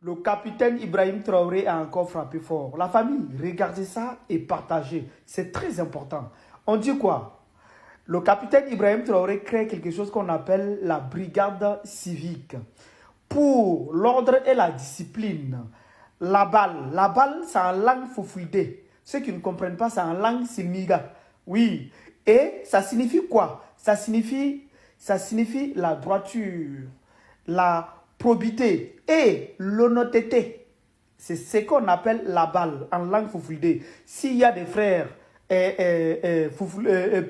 Le capitaine Ibrahim Traoré a encore frappé fort. La famille, regardez ça et partagez. C'est très important. On dit quoi? Le capitaine Ibrahim Traoré crée quelque chose qu'on appelle la brigade civique. Pour l'ordre et la discipline. La balle, c'est en langue foufuidé. Ceux qui ne comprennent pas, c'est en langue silmiga. Oui. Et ça signifie quoi? Ça signifie la droiture, la probité et l'honnêteté. C'est ce qu'on appelle la balle en langue foufuidé. S'il y a des frères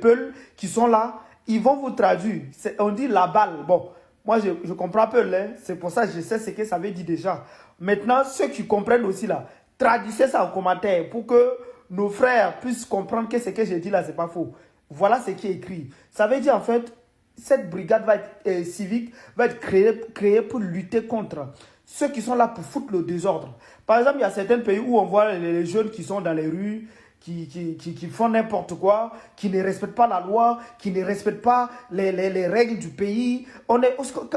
Peul qui sont là, ils vont vous traduire. On dit la balle. Bon, moi je comprends Peul, hein? C'est pour ça que je sais ce que ça veut dire déjà. Maintenant, ceux qui comprennent aussi là, traduisez ça en commentaire pour que nos frères puissent comprendre que ce que j'ai dit là, c'est pas faux. Voilà ce qui est écrit. Ça veut dire en fait, cette brigade va être, civique va être créée pour lutter contre ceux qui sont là pour foutre le désordre. Par exemple, il y a certains pays où on voit les jeunes qui sont dans les rues, qui font n'importe quoi, qui ne respectent pas la loi, qui ne respectent pas les règles du pays.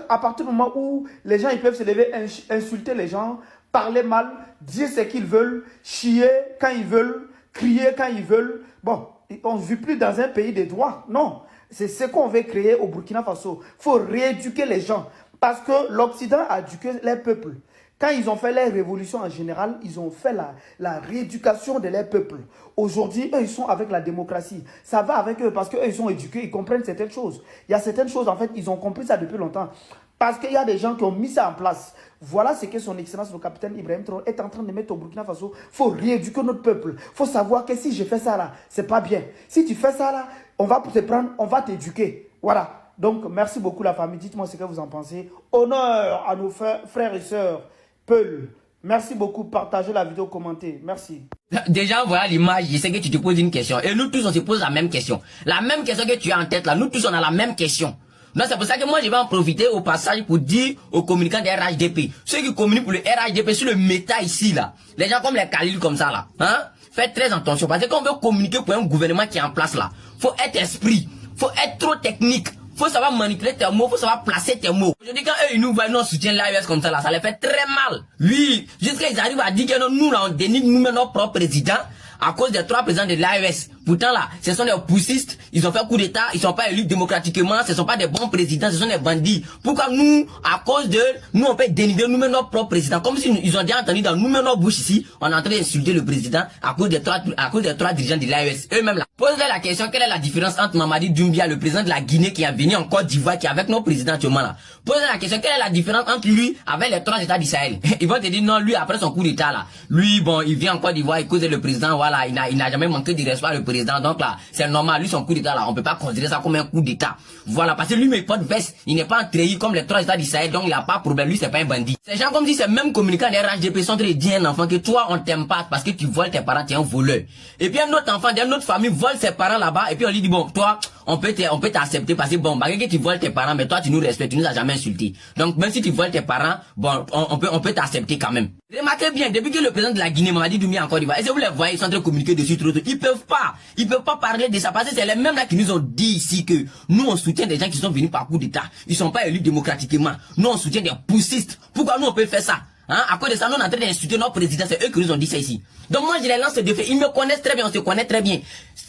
À partir du moment où les gens ils peuvent se lever, insulter les gens, parler mal, dire ce qu'ils veulent, chier quand ils veulent, crier quand ils veulent. Bon, on ne vit plus dans un pays des droits. Non, c'est ce qu'on veut créer au Burkina Faso. Il faut rééduquer les gens. Parce que l'Occident a éduqué les peuples. Quand ils ont fait les révolutions en général, ils ont fait la rééducation de les peuples. Aujourd'hui, eux, ils sont avec la démocratie. Ça va avec eux parce qu'eux, ils sont éduqués, ils comprennent certaines choses. Il y a certaines choses, en fait, ils ont compris ça depuis longtemps. Parce qu'il y a des gens qui ont mis ça en place. Voilà ce que son excellence, le capitaine Ibrahim Traoré, est en train de mettre au Burkina Faso. Il faut rééduquer notre peuple. Il faut savoir que si je fais ça là, c'est pas bien. Si tu fais ça là, on va te prendre, on va t'éduquer. Voilà. Donc, merci beaucoup la famille. Dites-moi ce que vous en pensez. Honneur à nos frères et sœurs. Peul. Merci beaucoup. Partagez la vidéo, commentez. Merci. Déjà, voilà l'image. Je sais que tu te poses une question. Et nous tous, on se pose la même question. La même question que tu as en tête là. Nous tous, on a la même question. Donc, c'est pour ça que moi, je vais en profiter au passage pour dire aux communicants des RHDP. Ceux qui communiquent pour le RHDP sur le méta ici là. Les gens comme les Khalil comme ça là. Hein? Faites très attention. Parce que quand on veut communiquer pour un gouvernement qui est en place là, faut être esprit. Faut être trop technique. Faut savoir manipuler tes mots, faut savoir placer tes mots. Je dis quand eux, ils nous voient, nous on soutient l'AES comme ça là, ça les fait très mal. Oui, jusqu'à ils arrivent à dire que nous là, on dénigre nous-mêmes notre propre président à cause des 3 présidents de l'AES. Pourtant là, ce sont des poussistes, ils ont fait coup d'état, ils sont pas élus démocratiquement, ce sont pas des bons présidents, ce sont des bandits. Pourquoi nous, à cause de nous, on peut dénigrer nous-mêmes notre propre président, comme si ils ont déjà entendu dans nous-mêmes notre bouche ici, on est en train d'insulter le président à cause des 3 dirigeants de l'AES. Eux-mêmes là. Pose-leur la question, quelle est la différence entre Mamadi Doumbia, le président de la Guinée qui est venu en Côte d'Ivoire, qui est avec nos présidents actuellement là. Pose-leur la question, quelle est la différence entre lui avec les 3 États d'Israël. Ils vont te dire non, lui après son coup d'état là, lui bon, il vient en Côte d'Ivoire, il cause le président, voilà, il n'a jamais manqué de respect le président, donc là, c'est normal, lui son coup d'état là, on peut pas considérer ça comme un coup d'état. Voilà, parce que lui, mais il porte veste, il n'est pas trahi comme les 3 États d'Israël, donc il a pas de problème, lui c'est pas un bandit. Ces gens comme si ces mêmes communicants des RHDP sont en train de dire un enfant que toi on t'aime pas parce que tu voles tes parents, tu es un voleur. Et puis un autre enfant d'une autre famille vole ses parents là-bas, et puis on lui dit bon, toi, on peut t'accepter parce que bon, malgré que tu voles tes parents, mais toi tu nous respectes, tu nous as jamais insulté. Donc même si tu voles tes parents, bon, on peut t'accepter quand même. Remarquez bien, depuis que le président de la Guinée, Mamadi Doumbia encore d'Ivoire, est-ce que vous les voyez, ils sont en train de communiquer dessus trop. Ils peuvent pas parler de ça parce que c'est les mêmes là qui nous ont dit ici que nous on soutient des gens qui sont venus par coup d'état. Ils sont pas élus démocratiquement. Nous on soutient des poussistes. Pourquoi nous on peut faire ça? Hein? À cause de ça, nous on est en train d'insulter notre président, c'est eux qui nous ont dit ça ici. Donc moi je les lance ce défi, ils me connaissent très bien, on se connaît très bien.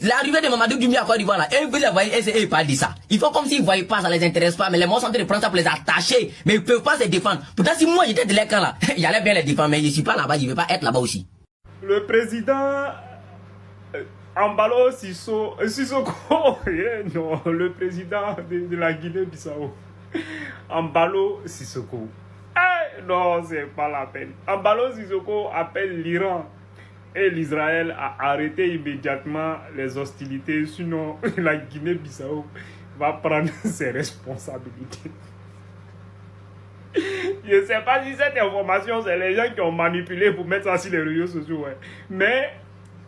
L'arrivée de Mamadou Doumbia à Côte d'Ivoire là, eux vous les voyez, eux ils parlent de ça. Ils font comme s'ils ne voyaient pas, ça les intéresse pas, mais les morts sont en train de prendre ça pour les attacher, mais ils peuvent pas se défendre. Pourtant si moi j'étais de leur camp là, j'allais bien les défendre, mais je suis pas là-bas, je vais pas être là-bas aussi. Le président Embalo Sissoko, non, le président de la Guinée-Bissau, Embalo Sissoko. Non, c'est pas la peine. Embalo Sissoko appelle l'Iran et l'Israël à arrêter immédiatement les hostilités, sinon la Guinée-Bissau va prendre ses responsabilités. Je ne sais pas si cette information, c'est les gens qui ont manipulé pour mettre ça sur les réseaux sociaux. Ouais. Mais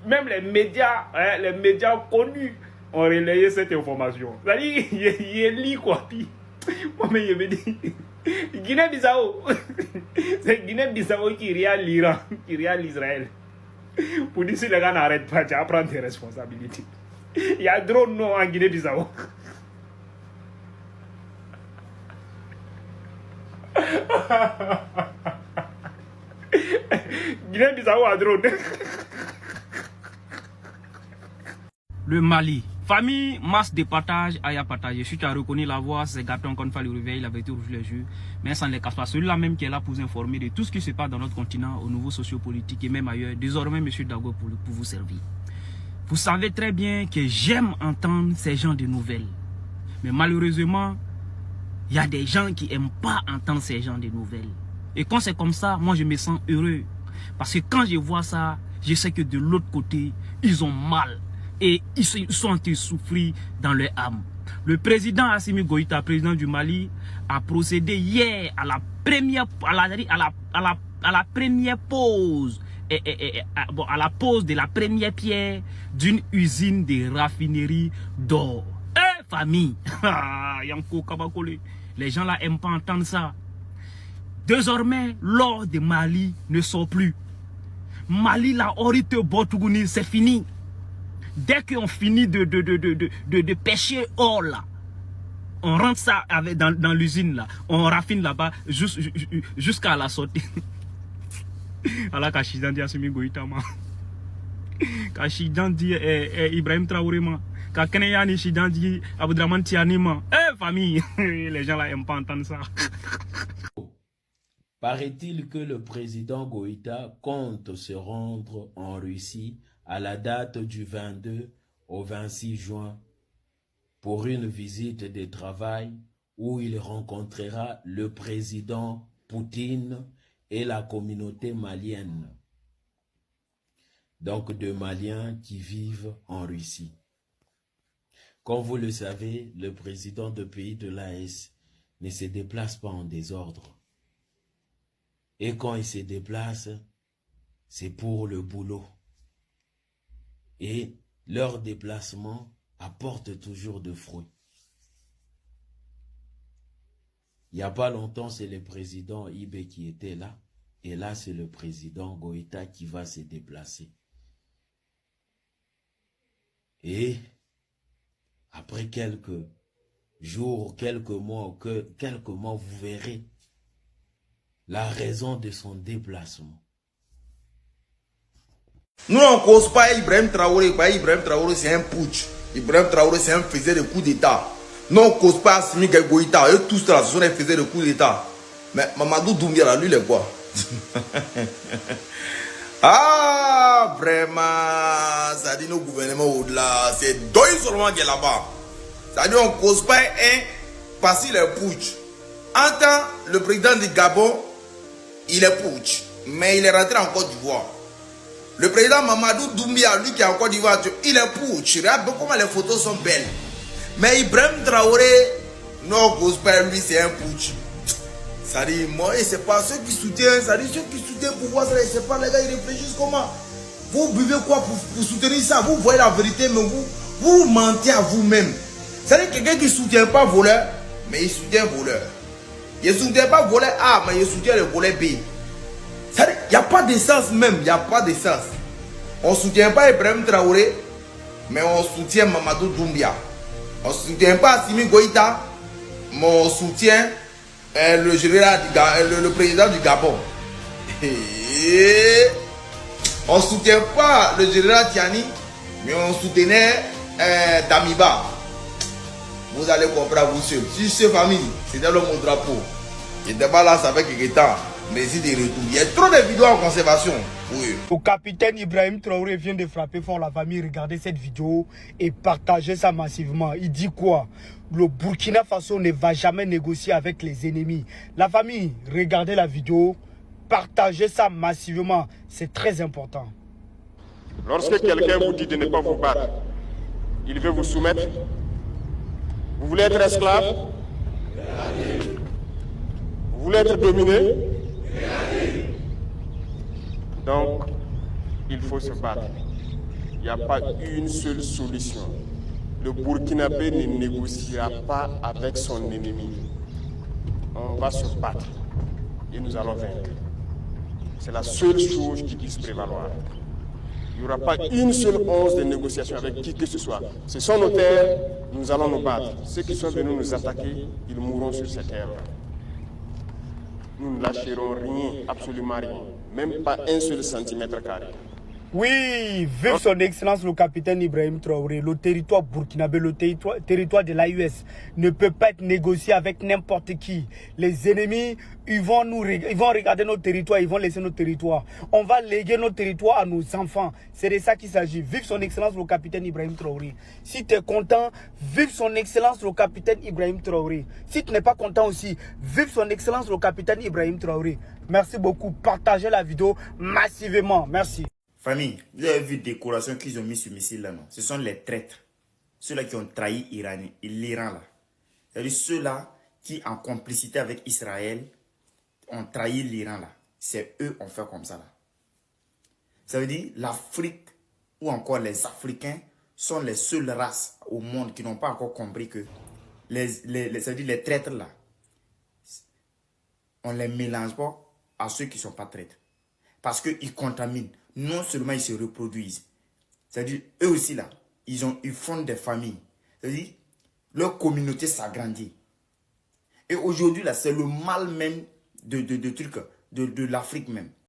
même les médias connus ont relayé cette information. C'est-à-dire, il est lié quoi. Moi, mais je me dis, Guinée-Bissau, c'est Guinée-Bissau qui rit à l'Iran, qui rit à l'Israël. Pour dire si les gars n'arrêtent pas, tu vas prendre tes responsabilités. Il y a drone non en Guinée-Bissau. Guinée-Bissau à drone. Le Mali. Famille, masse de partage, aïe à partager. Si tu as reconnu la voix, c'est Gaton qu'on fait le réveil, la vérité rouge les yeux. Mais ça ne les casse pas. Celui-là même qui est là pour vous informer de tout ce qui se passe dans notre continent, au niveau sociopolitique et même ailleurs. Désormais, monsieur Dago pour vous servir. Vous savez très bien que j'aime entendre ces genres de nouvelles. Mais malheureusement, il y a des gens qui n'aiment pas entendre ces genres de nouvelles. Et quand c'est comme ça, moi je me sens heureux. Parce que quand je vois ça, je sais que de l'autre côté, ils ont mal. Et ils sont en train de souffrir dans leur âme. Le président Assimi Goïta, président du Mali, a procédé hier à la première pose, à la pose de la première pierre d'une usine de raffinerie d'or. Famille, les gens là n'aiment pas entendre ça. Désormais, l'or de Mali ne sort plus. Mali, la orite Botougouni, c'est fini. Dès qu'on finit de pêcher or là, on rentre ça dans l'usine là, on raffine là-bas jusqu'à la sortie. Alors Kachidan dit Assimi Goïta, Kachidan dit Ibrahim Traoré, Kakeneyani Chidan dit Aboudraman Tiani, famille, les gens là n'aiment pas entendre ça. Paraît-il que le président Goïta compte se rendre en Russie à la date du 22 au 26 juin pour une visite de travail où il rencontrera le président Poutine et la communauté malienne. Donc de Maliens qui vivent en Russie. Comme vous le savez, le président de pays de l'AES ne se déplace pas en désordre. Et quand il se déplace, c'est pour le boulot. Et leur déplacement apporte toujours de fruits. Il n'y a pas longtemps, c'est le président Ibé qui était là. Et là, c'est le président Goïta qui va se déplacer. Et après quelques jours, quelques mois, vous verrez la raison de son déplacement. Nous on ne cause pas Ibrahim Traoré. Ibrahim Traoré c'est un putsch. Ibrahim Traoré c'est un faiseur de coups d'état. Nous on ne cause pas Assimi Goïta. Eux tous là, ce sont des faiseurs de coups d'état. Mais Mamadou Doumbia là, lui il est quoi? Ah vraiment, ça dit nos gouvernements au-delà. C'est Doy seulement qui est là-bas. Ça dit on ne cause pas un parce qu'il est putsch. En temps, le président du Gabon, il est putsch. Mais il est rentré en Côte d'Ivoire. Le président Mamadou Doumbia, lui qui est en Côte d'Ivoire, il est putsch. Regarde comment les photos sont belles. Mais Ibrahim Traoré, non, cause pas lui, c'est un putsch. Ça dit, moi, c'est pas ceux qui soutiennent, ça dit ceux qui soutiennent pour voir ça, c'est pas les gars, ils réfléchissent comment. Vous buvez quoi pour soutenir ça? Vous voyez la vérité, mais vous mentez à vous-même. Ça dit quelqu'un qui ne soutient pas voleur, mais il soutient voleur. Il ne soutient pas voleur A, mais il soutient le voleur B. Ça dit, il n'y a pas d'essence même, il n'y a pas d'essence. On ne soutient pas Ibrahim Traoré, mais on soutient Mamadou Doumbia. On ne soutient pas Assimi Goïta, mais on soutient le président du Gabon. Et on ne soutient pas le général Tiani, mais on soutenait Damiba. Vous allez comprendre vous seul. Si c'est famille, c'est dans mon drapeau. J'étais pas là, ça fait quelques temps. Mais il y a des retours. Il y a trop de vidéos en conservation. Oui. Le capitaine Ibrahim Traoré vient de frapper fort la famille. Regardez cette vidéo et partagez ça massivement. Il dit quoi? Le Burkina Faso ne va jamais négocier avec les ennemis. La famille, regardez la vidéo. Partagez ça massivement. C'est très important. Lorsque quelqu'un vous dit de ne pas vous battre, il veut vous soumettre. Vous voulez être esclave? Vous voulez être dominé? Donc, il faut se battre. Il n'y a pas une seule solution. Le Burkinabé ne négociera pas avec son ennemi. On va se battre et nous allons vaincre. C'est la seule chose qui puisse prévaloir. Il n'y aura pas une seule once de négociation avec qui que ce soit. Ce sont nos terres, nous allons nous battre. Ceux qui sont venus nous attaquer, ils mourront sur ces terres. Nous ne lâcherons rien, absolument rien. même pas un seul centimètre carré. Oui, vive son excellence le capitaine Ibrahim Traoré. Le territoire burkinabé, le territoire de l'AUS ne peut pas être négocié avec n'importe qui. Les ennemis, ils vont regarder nos territoires, ils vont laisser nos territoires. On va léguer nos territoires à nos enfants. C'est de ça qu'il s'agit. Vive son excellence le capitaine Ibrahim Traoré. Si tu es content, vive son excellence le capitaine Ibrahim Traoré. Si tu n'es pas content aussi, vive son excellence le capitaine Ibrahim Traoré. Merci beaucoup. Partagez la vidéo massivement. Merci. Famille, vous avez vu la décoration qu'ils ont mis sur missile là, non? Ce sont les traîtres. Ceux-là qui ont trahi l'Iran là. C'est-à-dire ceux-là qui, en complicité avec Israël, ont trahi l'Iran là. C'est eux qui ont fait comme ça là. Ça veut dire l'Afrique ou encore les Africains sont les seules races au monde qui n'ont pas encore compris que ça veut dire les traîtres là, on ne les mélange pas à ceux qui ne sont pas traîtres. Parce qu'ils contaminent. Non seulement ils se reproduisent. C'est-à-dire, eux aussi là, ils fondent des familles. C'est-à-dire, leur communauté s'agrandit. Et aujourd'hui là, c'est le mal même de l'Afrique même.